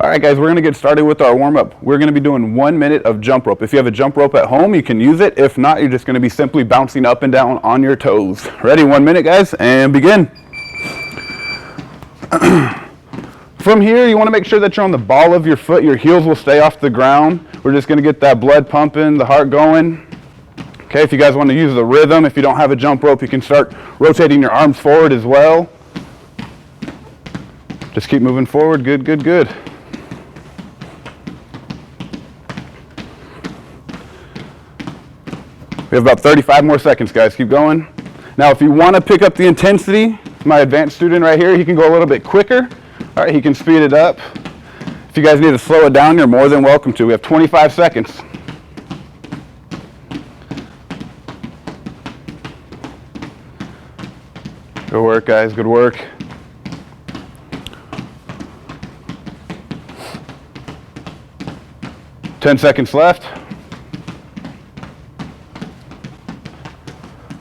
All right, guys, we're going to get started with our warm-up. We're going to be doing 1 minute of jump rope. If you have a jump rope at home, you can use it. If not, you're just going to be simply bouncing up and down on your toes. Ready? 1 minute, guys, and begin. From here, you want to make sure that you're on the ball of your foot. Your heels will stay off the ground. We're just going to get that blood pumping, the heart going. Okay, if you guys want to use the rhythm, if you don't have a jump rope, you can start rotating your arms forward as well. Just keep moving forward. Good, good, good. We have about 35 more seconds, guys. Keep going. Now, if you want to pick up the intensity, my advanced student right here, he can go a little bit quicker. All right, he can speed it up. If you guys need to slow it down, you're more than welcome to. We have 25 seconds. Good work, guys. Good work. Ten seconds left.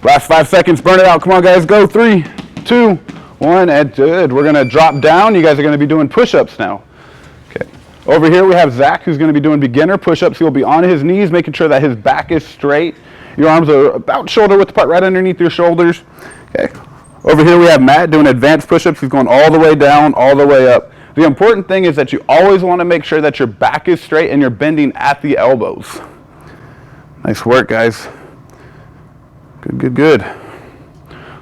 Last 5 seconds. Burn it out. Come on, guys. Go. 3, 2, 1, and good. We're going to drop down. You guys are going to be doing push-ups now. Okay. Over here we have Zach, who's going to be doing beginner push-ups. He'll be on his knees, making sure that his back is straight. Your arms are about shoulder width apart, right underneath your shoulders. Okay. Over here we have Matt doing advanced push-ups. He's going all the way down, all the way up. The important thing is that you always want to make sure that your back is straight and you're bending at the elbows. Nice work, guys. Good, good, good.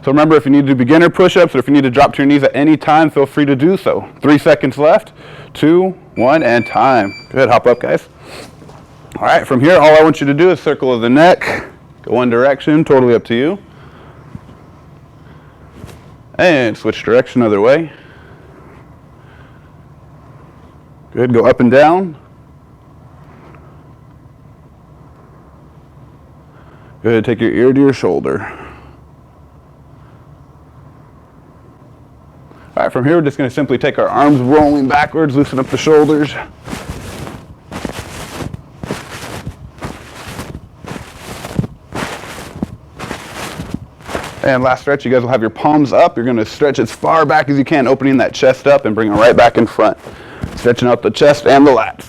So remember, if you need to do beginner push-ups or if you need to drop to your knees at any time, feel free to do so. 3 seconds left. 2, 1, and time. Good. Hop up, guys. All right. From here, all I want you to do is circle of the neck. Go one direction. Totally up to you. And switch direction other way. Good. Go up and down. Good. Take your ear to your shoulder. All right, from here, we're just going to simply take our arms rolling backwards, loosen up the shoulders. And last stretch, you guys will have your palms up. You're going to stretch as far back as you can, opening that chest up and bringing it right back in front. Stretching out the chest and the lats.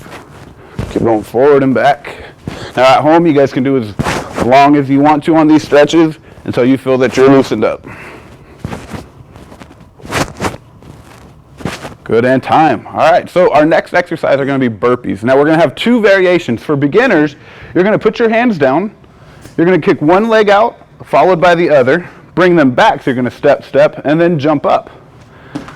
Keep going forward and back. Now at home, you guys can do as long as you want to on these stretches until you feel that you're loosened up. Good, and time. All right, so our next exercise are going to be burpees. Now we're going to have 2 variations. For beginners, you're going to put your hands down. You're going to kick one leg out, followed by the other. Bring them back, so you're going to step, step, and then jump up.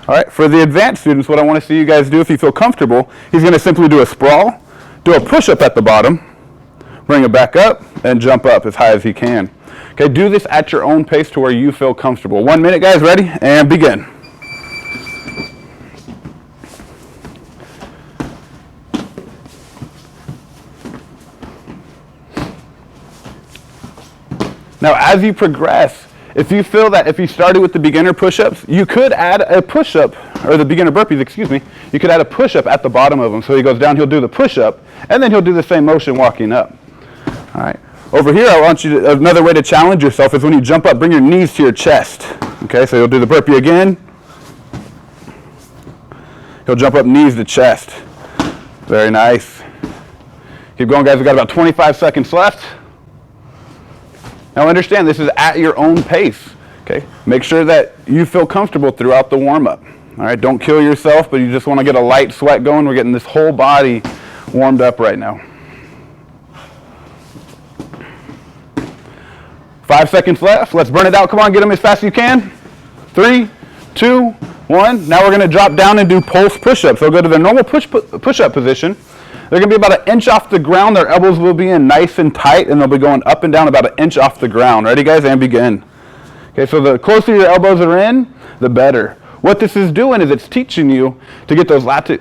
All right, for the advanced students, what I want to see you guys do, if you feel comfortable, he's going to simply do a sprawl, do a push-up at the bottom, bring it back up, and jump up as high as he can. Okay, do this at your own pace to where you feel comfortable. 1 minute, guys. Ready? And begin. Now, as you progress, if you feel that if you started with the beginner push-ups, you could add a push-up, or the beginner burpees, excuse me, you could add a push-up at the bottom of them. So he goes down, he'll do the push-up, and then he'll do the same motion walking up. All right. Over here, I want you to, another way to challenge yourself is when you jump up, bring your knees to your chest. Okay, so he'll do the burpee again. He'll jump up knees to chest. Very nice. Keep going, guys. We've got about 25 seconds left. Now understand, this is at your own pace, okay? Make sure that you feel comfortable throughout the warm-up, all right? Don't kill yourself, but you just want to get a light sweat going. We're getting this whole body warmed up right now. 5 seconds left. Let's burn it out. Come on, get them as fast as you can. 3, 2, 1. Now we're going to drop down and do pulse push-ups. So go to the normal push-up position. They're going to be about 1 inch off the ground. Their elbows will be in nice and tight, and they'll be going up and down about 1 inch off the ground. Ready, guys? And begin. Okay, so the closer your elbows are in, the better. What this is doing is it's teaching you to get those lactic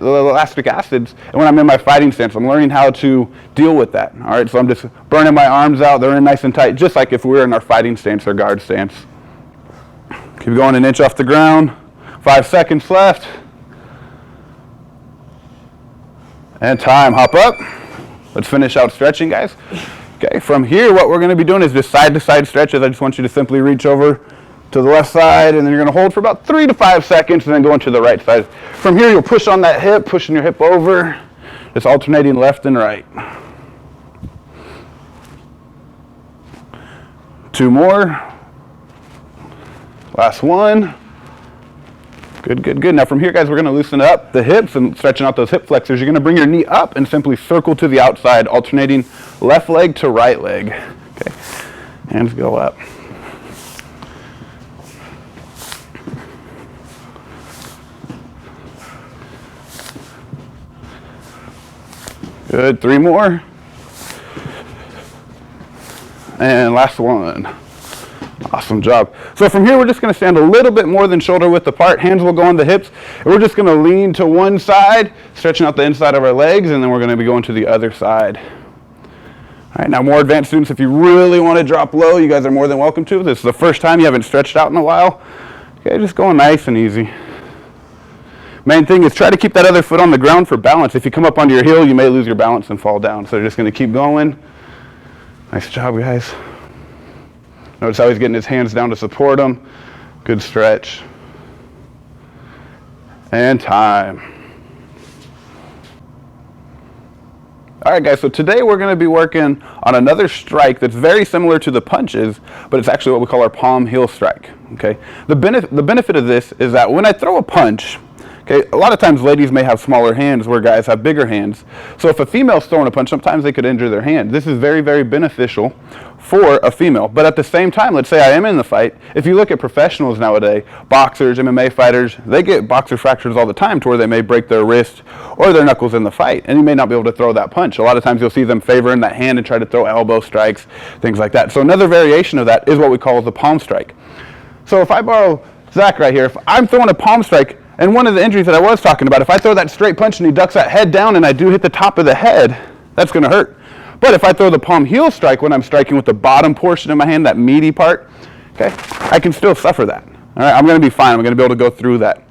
acids. And when I'm in my fighting stance, I'm learning how to deal with that. All right, so I'm just burning my arms out. They're in nice and tight, just like if we were in our fighting stance or guard stance. Keep going 1 inch off the ground. 5 seconds left. And time. Hop up. Let's finish out stretching, guys. Okay, from here, what we're going to be doing is just side-to-side stretches. I just want you to simply reach over, to the left side, and then you're going to hold for about 3 to 5 seconds, and then go into the right side. From here, you'll push on that hip, pushing your hip over, just alternating left and right. 2 more. Last one. Good, good, good. Now from here, guys, we're going to loosen up the hips and stretching out those hip flexors. You're going to bring your knee up and simply circle to the outside, alternating left leg to right leg. Okay, hands go up. Good, 3 more. And last one. Awesome job. So from here, we're just going to stand a little bit more than shoulder width apart. Hands will go on the hips. And we're just going to lean to one side, stretching out the inside of our legs, and then we're going to be going to the other side. All right, now more advanced students, if you really want to drop low, you guys are more than welcome to. This is the first time you haven't stretched out in a while. Okay, just going nice and easy. Main thing is try to keep that other foot on the ground for balance. If you come up onto your heel, you may lose your balance and fall down. So you're just going to keep going. Nice job, guys. Notice how he's getting his hands down to support him. Good stretch. And time. All right, guys, so today we're going to be working on another strike that's very similar to the punches, but it's actually what we call our palm heel strike. Okay. The benefit of this is that when I throw a punch, okay, a lot of times ladies may have smaller hands where guys have bigger hands. So if a female's throwing a punch, sometimes they could injure their hand. This is very, very beneficial for a female. But at the same time, let's say I am in the fight. If you look at professionals nowadays, boxers, MMA fighters, they get boxer fractures all the time to where they may break their wrist or their knuckles in the fight, and you may not be able to throw that punch. A lot of times you'll see them favoring that hand and try to throw elbow strikes, things like that. So another variation of that is what we call the palm strike. So if I borrow Zach right here, if I'm throwing a palm strike, and one of the injuries that I was talking about, if I throw that straight punch and he ducks that head down and I do hit the top of the head, that's going to hurt. But if I throw the palm heel strike when I'm striking with the bottom portion of my hand, that meaty part, okay, I can still suffer that. All right, I'm going to be fine. I'm going to be able to go through that.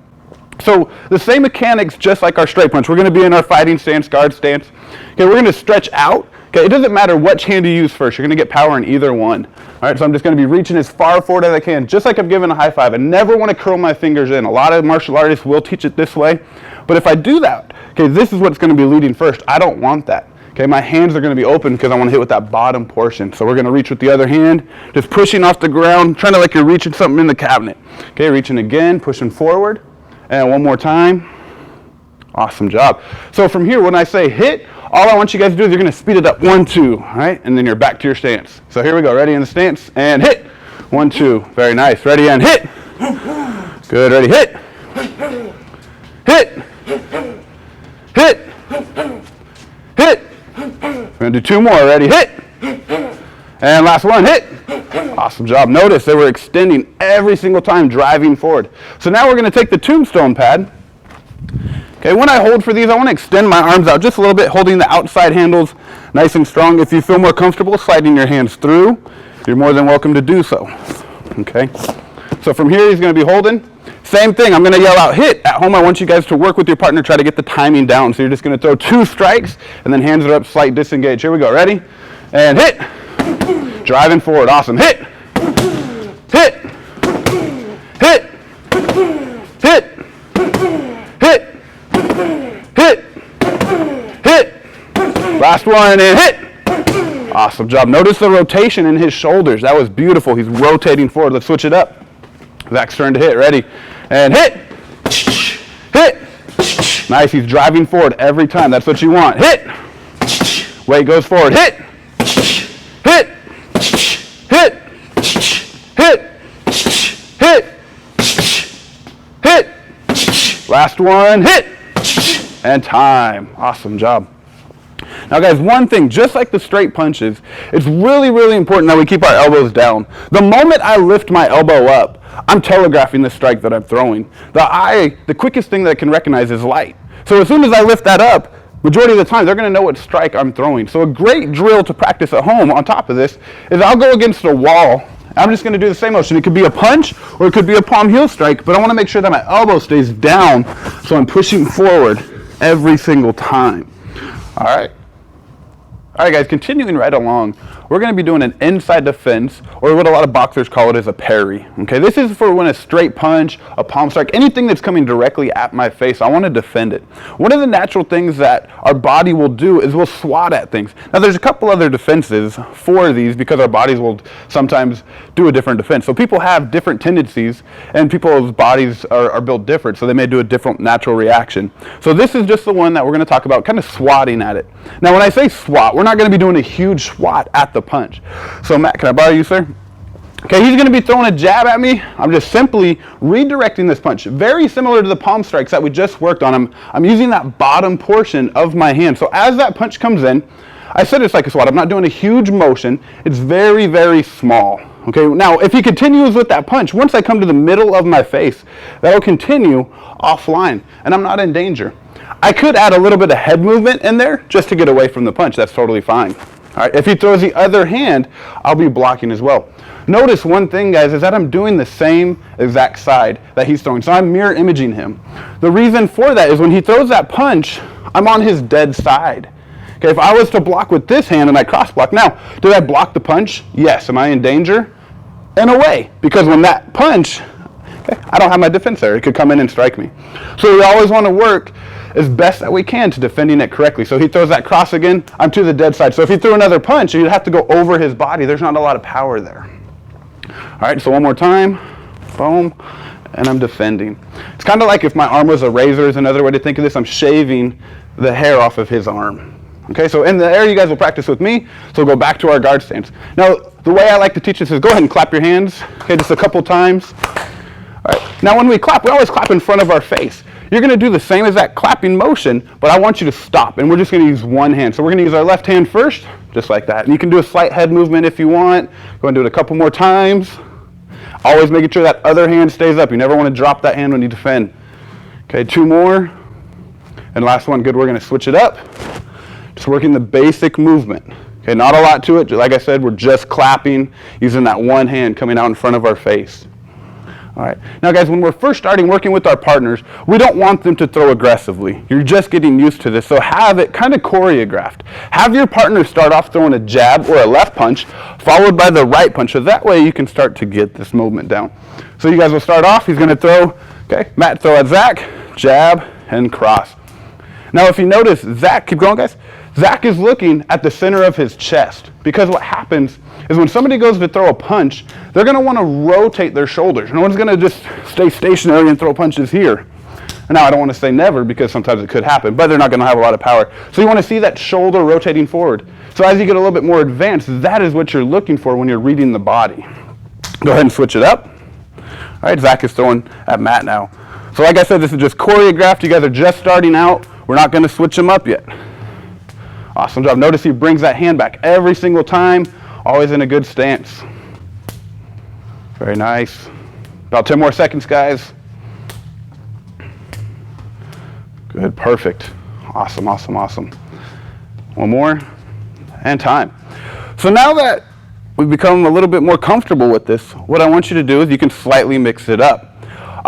So the same mechanics, just like our straight punch. We're going to be in our fighting stance, guard stance. Okay, we're going to stretch out. Okay, it doesn't matter which hand you use first. You're going to get power in either one. All right, so I'm just going to be reaching as far forward as I can, just like I'm giving a high five. I never want to curl my fingers in. A lot of martial artists will teach it this way. But if I do that, okay, this is what's going to be leading first. I don't want that. Okay, my hands are going to be open because I want to hit with that bottom portion. So we're going to reach with the other hand, just pushing off the ground, trying to like you're reaching something in the cabinet. Okay, reaching again, pushing forward. And one more time. Awesome job. So from here, when I say hit, all I want you guys to do is you're going to speed it up. 1, 2, all right? And then you're back to your stance. So here we go. Ready in the stance and hit. 1, 2. Very nice. Ready and hit. Good. Ready. Hit. Hit. Hit. Hit. We're going to do 2 more. Ready. Hit. And last one. Hit. Awesome job. Notice they were extending every single time, driving forward. So now we're going to take the tombstone pad. Okay, when I hold for these, I want to extend my arms out just a little bit, holding the outside handles nice and strong. If you feel more comfortable sliding your hands through, you're more than welcome to do so. Okay, so from here he's going to be holding. Same thing, I'm going to yell out hit. At home, I want you guys to work with your partner, try to get the timing down. So you're just going to throw 2 strikes, and then hands are up, slight disengage. Here we go, ready? And hit. Driving forward, awesome. Hit. Hit. Hit. Hit. Hit. Hit. Hit. Last one and hit. Awesome job. Notice the rotation in his shoulders. That was beautiful. He's rotating forward. Let's switch it up. Zach's turn to hit. Ready? And hit. Hit. Nice. He's driving forward every time. That's what you want. Hit. Weight goes forward. Hit. Hit. Hit. Hit. Hit. Hit. Last one. Hit. And time. Awesome job. Now guys, one thing, just like the straight punches, it's really, really important that we keep our elbows down. The moment I lift my elbow up, I'm telegraphing the strike that I'm throwing. The quickest thing that I can recognize is light. So as soon as I lift that up, majority of the time, they're going to know what strike I'm throwing. So a great drill to practice at home on top of this is I'll go against a wall. I'm just going to do the same motion. It could be a punch or it could be a palm heel strike, but I want to make sure that my elbow stays down so I'm pushing forward every single time. All right. All right, guys, continuing right along. we're going to be doing an inside defense, or what a lot of boxers call it is a parry. Okay, this is for when a straight punch, a palm strike, anything that's coming directly at my face, I want to defend it. One of the natural things that our body will do is we'll swat at things. Now there's a couple other defenses for these because our bodies will sometimes do a different defense. So people have different tendencies, and people's bodies are built different, so they may do a different natural reaction. So this is just the one that we're going to talk about, kind of swatting at it. Now when I say swat, we're not going to be doing a huge swat at the punch. So Matt, can I borrow you, sir? Okay, he's going to be throwing a jab at me. I'm just simply redirecting this punch. Very similar to the palm strikes that we just worked on. I'm using that bottom portion of my hand. So as that punch comes in, I said it's like a swat. I'm not doing a huge motion. It's very, very small. Okay, now if he continues with that punch, once I come to the middle of my face, that'll continue offline, and I'm not in danger. I could add a little bit of head movement in there just to get away from the punch. That's totally fine. All right, if he throws the other hand, I'll be blocking as well. Notice one thing, guys, is that I'm doing the same exact side that he's throwing. So I'm mirror imaging him. The reason for that is when he throws that punch, I'm on his dead side. Okay, if I was to block with this hand and I cross block, now, did I block the punch? Yes. Am I in danger? In a way, because when that punch, okay, I don't have my defense there. It could come in and strike me. So we always want to work as best that we can to defending it correctly. So he throws that cross again, I'm to the dead side. So if he threw another punch, you'd have to go over his body. There's not a lot of power there. All right, so one more time, boom, and I'm defending. It's kind of like if my arm was a razor is another way to think of this. I'm shaving the hair off of his arm. Okay, so in the air, you guys will practice with me, so we'll go back to our guard stance. Now, the way I like to teach this is go ahead and clap your hands, okay, just a couple times. All right, now when we clap, we always clap in front of our face. You're going to do the same as that clapping motion, but I want you to stop, and we're just going to use one hand. So we're going to use our left hand first, just like that. And you can do a slight head movement if you want. Go and do it a couple more times. Always making sure that other hand stays up. You never want to drop that hand when you defend. Okay, 2 more. And last one, good. We're going to switch it up. Just working the basic movement. Okay, not a lot to it. Like I said, we're just clapping, using that one hand coming out in front of our face. All right. Now, guys, when we're first starting working with our partners, we don't want them to throw aggressively. You're just getting used to this, so have it kind of choreographed. Have your partner start off throwing a jab or a left punch, followed by the right punch, so that way you can start to get this movement down. So you guys will start off. He's going to throw, okay, Matt, throw at Zach, jab, and cross. Now, if you notice, Zach, keep going, guys. Zach is looking at the center of his chest, because what happens is when somebody goes to throw a punch, they're going to want to rotate their shoulders. No one's going to just stay stationary and throw punches here. Now, I don't want to say never, because sometimes it could happen, but they're not going to have a lot of power. So you want to see that shoulder rotating forward. So as you get a little bit more advanced, that is what you're looking for when you're reading the body. Go ahead and switch it up. All right, Zach is throwing at Matt now. So like I said, this is just choreographed. You guys are just starting out. We're not going to switch them up yet. Awesome job. Notice he brings that hand back every single time, always in a good stance. Very nice. About 10 more seconds, guys. Good, perfect. Awesome, awesome, awesome. One more, and time. So now that we've become a little bit more comfortable with this, what I want you to do is you can slightly mix it up.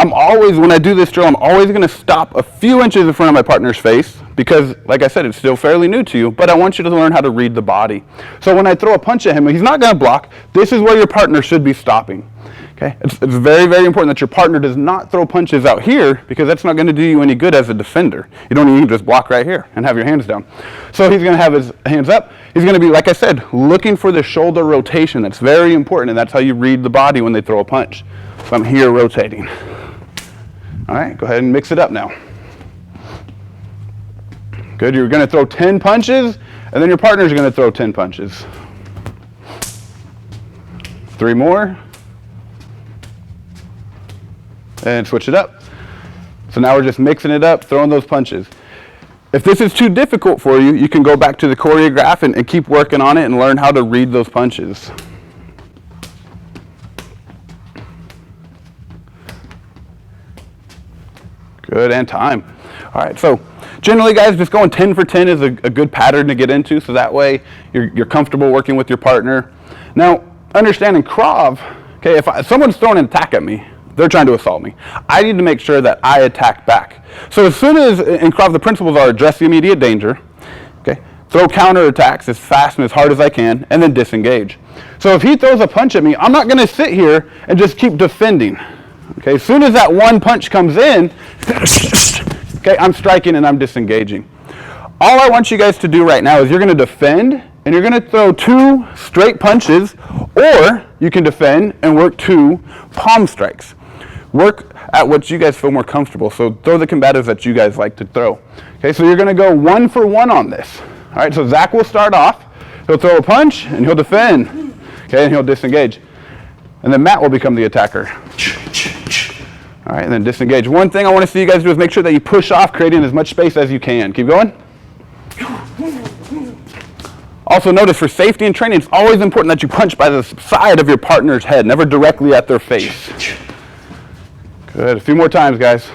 When I do this drill, I'm always going to stop a few inches in front of my partner's face because, like I said, it's still fairly new to you, but I want you to learn how to read the body. So when I throw a punch at him, he's not going to block. This is where your partner should be stopping. Okay? It's very, very important that your partner does not throw punches out here because that's not going to do you any good as a defender. You don't even just block right here and have your hands down. So he's going to have his hands up. He's going to be, like I said, looking for the shoulder rotation. That's very important, and that's how you read the body when they throw a punch. So I'm here rotating. All right, go ahead and mix it up now. Good, you're going to throw 10 punches, and then your partner's going to throw 10 punches. 3 more. And switch it up. So now we're just mixing it up, throwing those punches. If this is too difficult for you, you can go back to the choreograph and keep working on it and learn how to read those punches. Good, and time. All right, so generally, guys, just going 10 for 10 is a good pattern to get into, so that way you're comfortable working with your partner. Now, understanding Krav, okay, if someone's throwing an attack at me, they're trying to assault me, I need to make sure that I attack back. So as soon as, in Krav, the principles are address the immediate danger, okay, throw counterattacks as fast and as hard as I can, and then disengage. So if he throws a punch at me, I'm not going to sit here and just keep defending. Okay, as soon as that one punch comes in, okay, I'm striking and I'm disengaging. All I want you guys to do right now is you're going to defend and you're going to throw 2 straight punches, or you can defend and work 2 palm strikes. Work at what you guys feel more comfortable. So throw the combatives that you guys like to throw. Okay, so you're going to go 1 for 1 on this. All right, so Zach will start off. He'll throw a punch and he'll defend. Okay, and he'll disengage. And then Matt will become the attacker. All right, and then disengage. One thing I want to see you guys do is make sure that you push off, creating as much space as you can. Keep going. Also notice, for safety and training, it's always important that you punch by the side of your partner's head, never directly at their face. Good. A few more times, guys.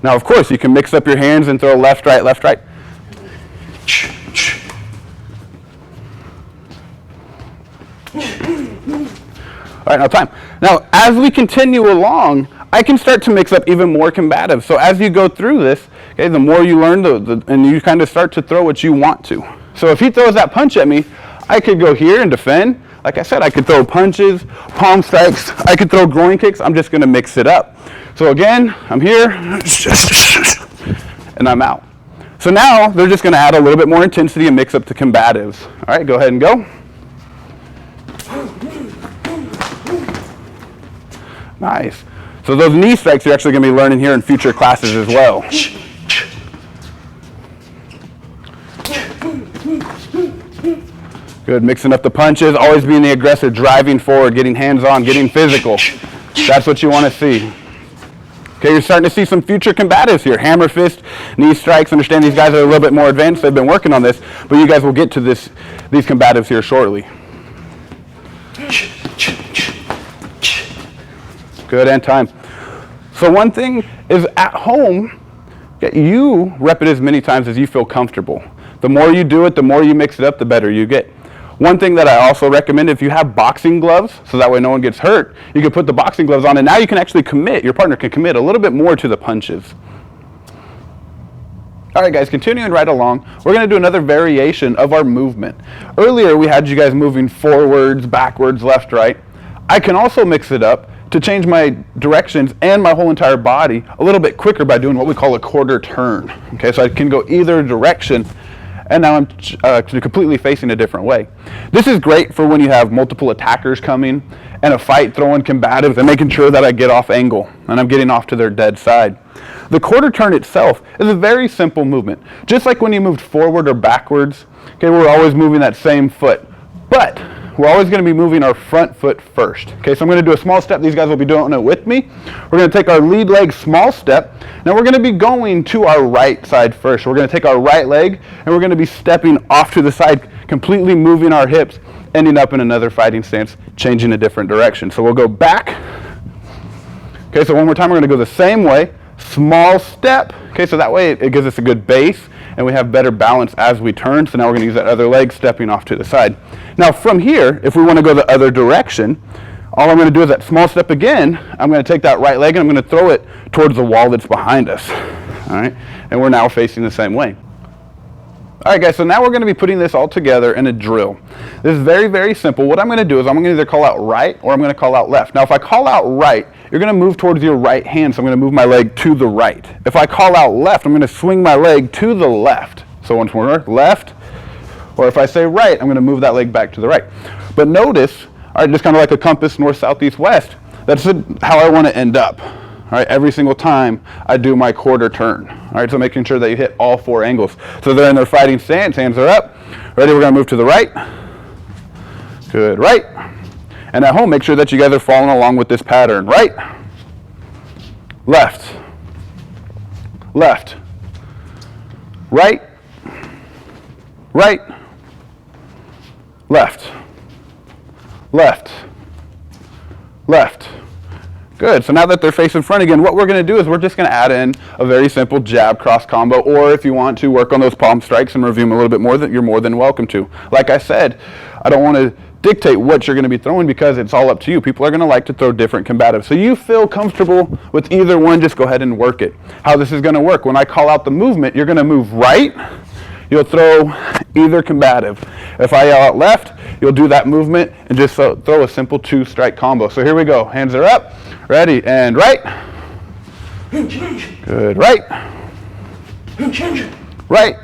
Now, of course, you can mix up your hands and throw left, right, left, right. All right, now time. Now, as we continue along, I can start to mix up even more combative. So as you go through this, okay, the more you learn, and you kind of start to throw what you want to. So if he throws that punch at me, I could go here and defend. Like I said, I could throw punches, palm strikes, I could throw groin kicks. I'm just going to mix it up. So again, I'm here, and I'm out. So now they're just going to add a little bit more intensity and mix up the combatives. All right, go ahead and go. Nice. So those knee strikes you're actually going to be learning here in future classes as well. Good, mixing up the punches, always being the aggressor, driving forward, getting hands-on, getting physical. That's what you want to see. Okay, you're starting to see some future combatives here. Hammer fist, knee strikes. Understand these guys are a little bit more advanced. They've been working on this, but you guys will get to these combatives here shortly. Good, and time. So one thing is, at home, you rep it as many times as you feel comfortable. The more you do it, the more you mix it up, the better you get. One thing that I also recommend, if you have boxing gloves, so that way no one gets hurt, you can put the boxing gloves on, and now you can actually commit, your partner can commit a little bit more to the punches. All right, guys, continuing right along, we're going to do another variation of our movement. Earlier, we had you guys moving forwards, backwards, left, right. I can also mix it up to change my directions and my whole entire body a little bit quicker by doing what we call a quarter turn. Okay, so I can go either direction, and now I'm completely facing a different way. This is great for when you have multiple attackers coming and a fight, throwing combatives and making sure that I get off angle and I'm getting off to their dead side. The quarter turn itself is a very simple movement. Just like when you moved forward or backwards, okay, we're always moving that same foot. But we're always going to be moving our front foot first. Okay, so I'm going to do a small step. These guys will be doing it with me. We're going to take our lead leg small step. Now we're going to be going to our right side first. So we're going to take our right leg and we're going to be stepping off to the side, completely moving our hips, ending up in another fighting stance, changing a different direction. So we'll go back. Okay, so one more time, we're going to go the same way, small step. Okay, so that way it gives us a good base and we have better balance as we turn. So now we're going to use that other leg stepping off to the side. Now from here, if we want to go the other direction, all I'm going to do is that small step again. I'm going to take that right leg and I'm going to throw it towards the wall that's behind us. All right, and we're now facing the same way. All right, guys, so now we're going to be putting this all together in a drill. This is very, very simple. What I'm going to do is I'm going to either call out right or I'm going to call out left. Now, if I call out right, you're going to move towards your right hand, so I'm going to move my leg to the right. If I call out left, I'm going to swing my leg to the left. So once more, left, or if I say right, I'm going to move that leg back to the right. But notice, all right, just kind of like a compass, north, south, east, west, that's how I want to end up. All right, every single time I do my quarter turn. All right, so making sure that you hit all four angles. So they're in their fighting stance, hands are up. Ready, we're going to move to the right. Good, right. And at home, make sure that you guys are following along with this pattern. Right, left, left, right, right, left, left, left. Good, so now that they're facing front again, what we're going to do is we're just going to add in a very simple jab cross combo, or if you want to work on those palm strikes and review them a little bit more, that you're more than welcome to. Like I said, I don't want to dictate what you're going to be throwing because it's all up to you. People are going to like to throw different combatives. So you feel comfortable with either one, just go ahead and work it. How this is going to work, when I call out the movement, you're going to move right, you'll throw either combative. If I yell out left, you'll do that movement and just throw a simple 2-strike combo. So here we go. Hands are up, ready, and right. Good, right. Right.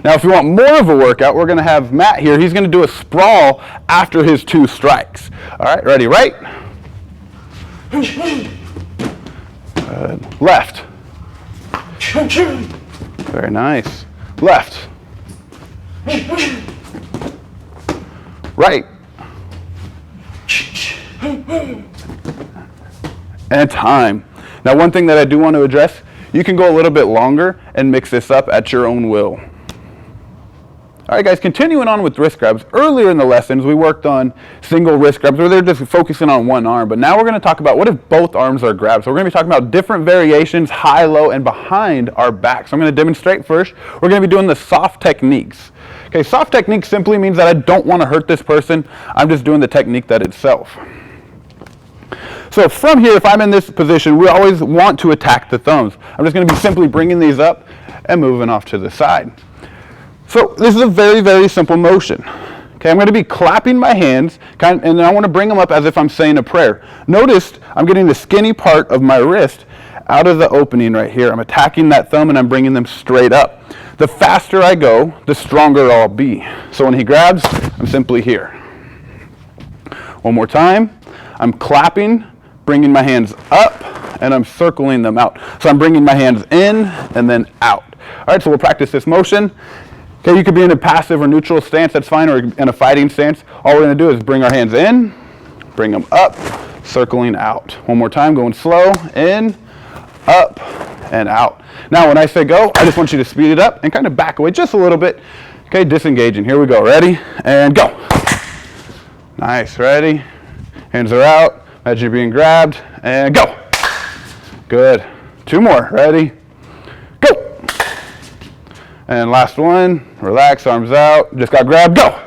Now, if you want more of a workout, we're going to have Matt here. He's going to do a sprawl after his 2 strikes. All right, ready, right. Good. Left. Very nice. Left. Right. And time. Now, one thing that I do want to address, you can go a little bit longer and mix this up at your own will. All right, guys, continuing on with wrist grabs. Earlier in the lessons, we worked on single wrist grabs where they're just focusing on one arm. But now we're going to talk about what if both arms are grabbed. So we're going to be talking about different variations, high, low, and behind our back. So I'm going to demonstrate first. We're going to be doing the soft techniques. Okay, soft technique simply means that I don't want to hurt this person. I'm just doing the technique that itself. So from here, if I'm in this position, we always want to attack the thumbs. I'm just going to be simply bringing these up and moving off to the side. So this is a very, very simple motion. Okay, I'm going to be clapping my hands, and I want to bring them up as if I'm saying a prayer. Notice I'm getting the skinny part of my wrist out of the opening right here. I'm attacking that thumb and I'm bringing them straight up. The faster I go, the stronger I'll be. So when he grabs, I'm simply here. One more time. I'm clapping, bringing my hands up, and I'm circling them out. So I'm bringing my hands in and then out. All right, so we'll practice this motion. Okay, you could be in a passive or neutral stance, that's fine, or in a fighting stance. All we're going to do is bring our hands in, bring them up, circling out. One more time, going slow, in, up, and out. Now, when I say go, I just want you to speed it up and kind of back away just a little bit. Okay, disengaging. Here we go. Ready? And go. Nice. Ready? Hands are out. Imagine you're being grabbed. And go. Good. 2 more. Ready? Go. And last one. Relax. Arms out. Just got grabbed. Go.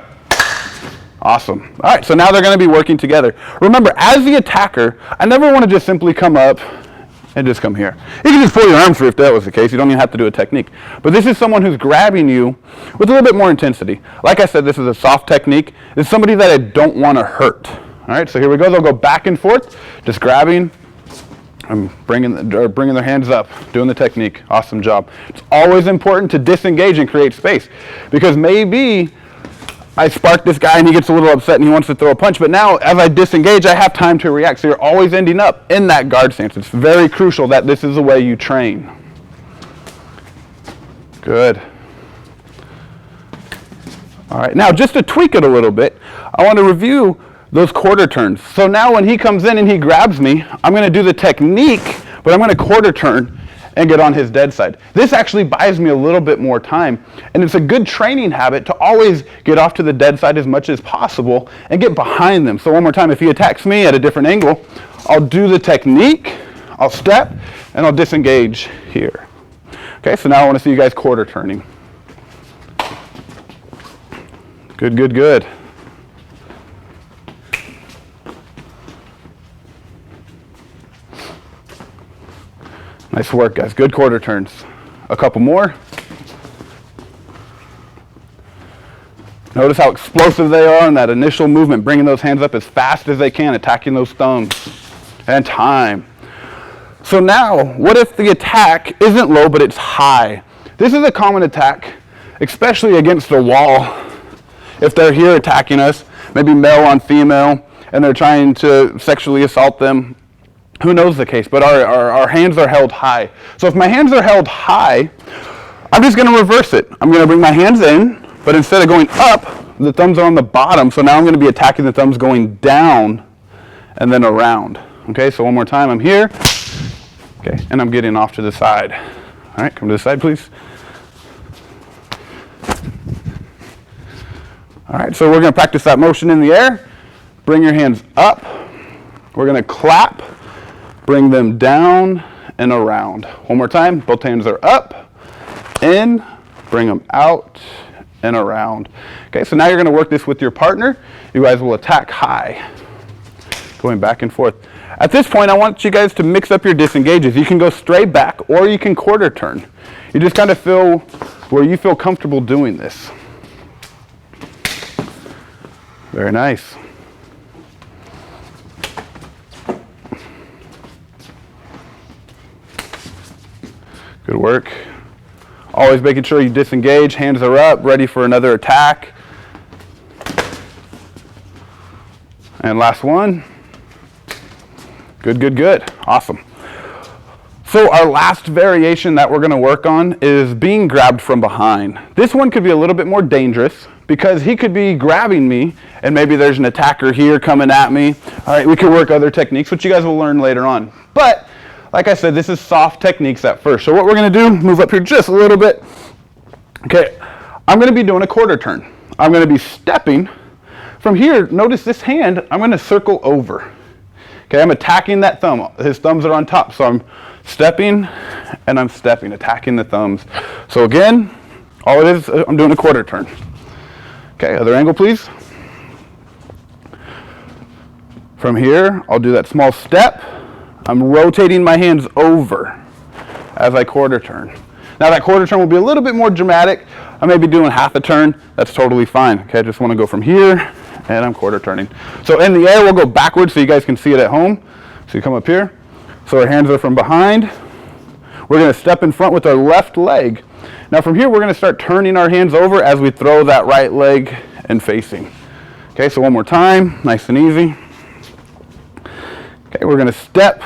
Awesome. All right, so now they're going to be working together. Remember, as the attacker, I never want to just simply come up and just come here. You can just pull your arms through if that was the case. You don't even have to do a technique. But this is someone who's grabbing you with a little bit more intensity. Like I said, this is a soft technique. It's somebody that I don't want to hurt. All right, so here we go. They'll go back and forth, just grabbing. I'm bringing their hands up, doing the technique. Awesome job. It's always important to disengage and create space, because maybe I spark this guy and he gets a little upset and he wants to throw a punch, but now as I disengage, I have time to react. So you're always ending up in that guard stance. It's very crucial that this is the way you train. Good. All right, now just to tweak it a little bit, I want to review those quarter turns. So now when he comes in and he grabs me, I'm going to do the technique, but I'm going to quarter turn and get on his dead side. This actually buys me a little bit more time, and it's a good training habit to always get off to the dead side as much as possible and get behind them. So one more time, if he attacks me at a different angle, I'll do the technique, I'll step, and I'll disengage here. Okay, so now I want to see you guys quarter turning. Good, good, good. Nice work, guys. Good quarter turns. A couple more. Notice how explosive they are in that initial movement, bringing those hands up as fast as they can, attacking those thumbs. And time. So now, what if the attack isn't low, but it's high? This is a common attack, especially against the wall. If they're here attacking us, maybe male on female, and they're trying to sexually assault them, who knows the case, but our hands are held high. So if my hands are held high, I'm just going to reverse it. I'm going to bring my hands in, but instead of going up, the thumbs are on the bottom, so now I'm going to be attacking the thumbs going down and then around. Okay, so one more time, I'm here, okay, and I'm getting off to the side. All right, come to the side, please. All right, so we're going to practice that motion in the air. Bring your hands up. We're going to clap. Bring them down and around. One more time. Both hands are up, in, bring them out, and around. Okay, so now you're going to work this with your partner. You guys will attack high, going back and forth. At this point, I want you guys to mix up your disengages. You can go straight back or you can quarter turn. You just kind of feel where you feel comfortable doing this. Very nice. Good work. Always making sure you disengage, hands are up, ready for another attack. And last one. Good, good, good. Awesome. So our last variation that we're going to work on is being grabbed from behind. This one could be a little bit more dangerous because he could be grabbing me and maybe there's an attacker here coming at me. All right, we could work other techniques, which you guys will learn later on. But like I said, this is soft techniques at first. So what we're going to do, move up here just a little bit. Okay, I'm going to be doing a quarter turn. I'm going to be stepping. From here, notice this hand, I'm going to circle over. Okay, I'm attacking that thumb. His thumbs are on top, so I'm stepping and I'm stepping, attacking the thumbs. So again, all it is, I'm doing a quarter turn. Okay, other angle please. From here, I'll do that small step. I'm rotating my hands over as I quarter turn. Now that quarter turn will be a little bit more dramatic. I may be doing half a turn. That's totally fine. Okay, I just want to go from here and I'm quarter turning. So in the air, we'll go backwards so you guys can see it at home. So you come up here. So our hands are from behind. We're going to step in front with our left leg. Now from here, we're going to start turning our hands over as we throw that right leg and facing. Okay, so one more time, nice and easy. Okay, we're going to step,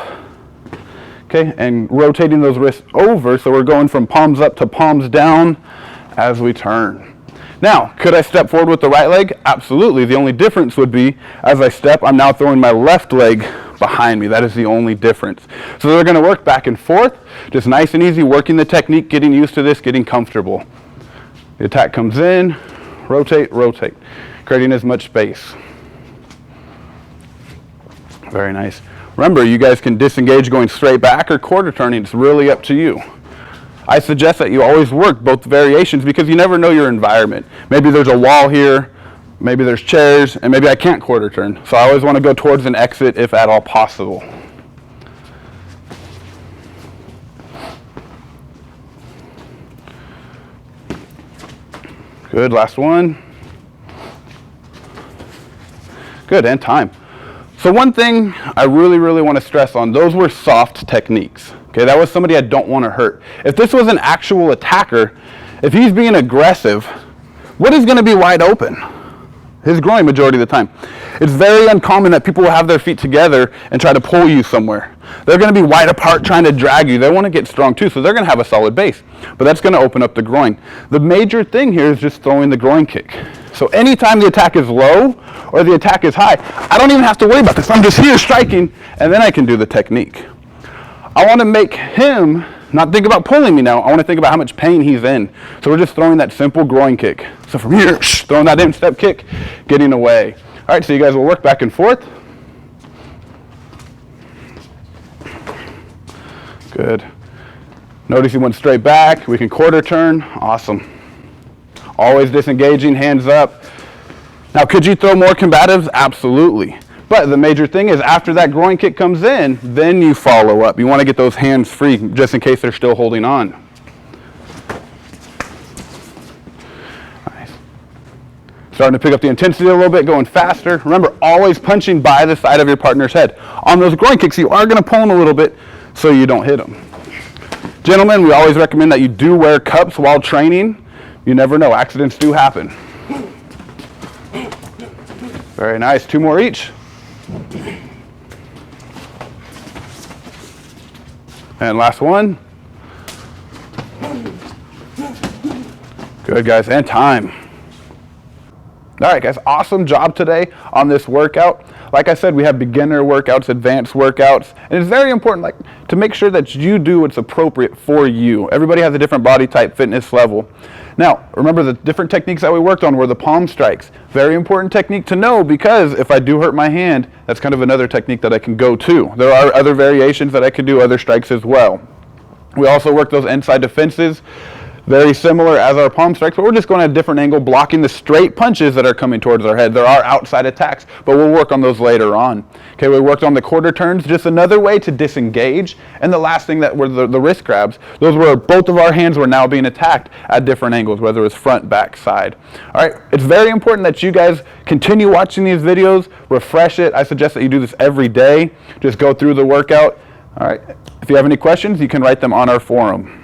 okay, and rotating those wrists over. So we're going from palms up to palms down as we turn. Now, could I step forward with the right leg? Absolutely. The only difference would be as I step, I'm now throwing my left leg behind me. That is the only difference. So they're going to work back and forth, just nice and easy, working the technique, getting used to this, getting comfortable. The attack comes in, rotate, rotate, creating as much space. Very nice. Remember, you guys can disengage going straight back or quarter turning. It's really up to you. I suggest that you always work both variations because you never know your environment. Maybe there's a wall here, maybe there's chairs, and maybe I can't quarter turn. So I always want to go towards an exit if at all possible. Good, last one. Good, and time. So one thing I really want to stress on, those were soft techniques. Okay, that was somebody I don't want to hurt. If this was an actual attacker, if he's being aggressive, what is going to be wide open? His groin majority of the time. It's very uncommon that people will have their feet together and try to pull you somewhere. They're going to be wide apart trying to drag you. They want to get strong too, so they're going to have a solid base. But that's going to open up the groin. The major thing here is just throwing the groin kick. So anytime the attack is low or the attack is high, I don't even have to worry about this. I'm just here striking, and then I can do the technique. I want to make him not think about pulling me now. I want to think about how much pain he's in. So we're just throwing that simple groin kick. So from here, throwing that instep kick, getting away. All right, so you guys will work back and forth. Good. Notice he went straight back. We can quarter turn. Awesome. Always disengaging, hands up. Now, could you throw more combatives? Absolutely. But the major thing is after that groin kick comes in, then you follow up. You want to get those hands free just in case they're still holding on. Nice. Starting to pick up the intensity a little bit, going faster. Remember, always punching by the side of your partner's head. On those groin kicks, you are going to pull them a little bit so you don't hit them. Gentlemen, we always recommend that you do wear cups while training. You never know, accidents do happen. Very nice, 2 more each. And last one. Good, guys, and time. All right, guys, awesome job today on this workout. Like I said, we have beginner workouts, advanced workouts, and it's very important to make sure that you do what's appropriate for you. Everybody has a different body type, fitness level. Now, remember the different techniques that we worked on were the palm strikes. Very important technique to know because if I do hurt my hand, that's kind of another technique that I can go to. There are other variations that I could do, other strikes as well. We also work those inside defenses. very similar as our palm strikes, but we're just going at a different angle, blocking the straight punches that are coming towards our head. There are outside attacks, but we'll work on those later on. Okay, we worked on the quarter turns, just another way to disengage. And the last thing that were the wrist grabs. Those were both of our hands were now being attacked at different angles, whether it was front, back, side. All right, it's very important that you guys continue watching these videos, refresh it. I suggest that you do this every day. Just go through the workout. All right, if you have any questions, you can write them on our forum.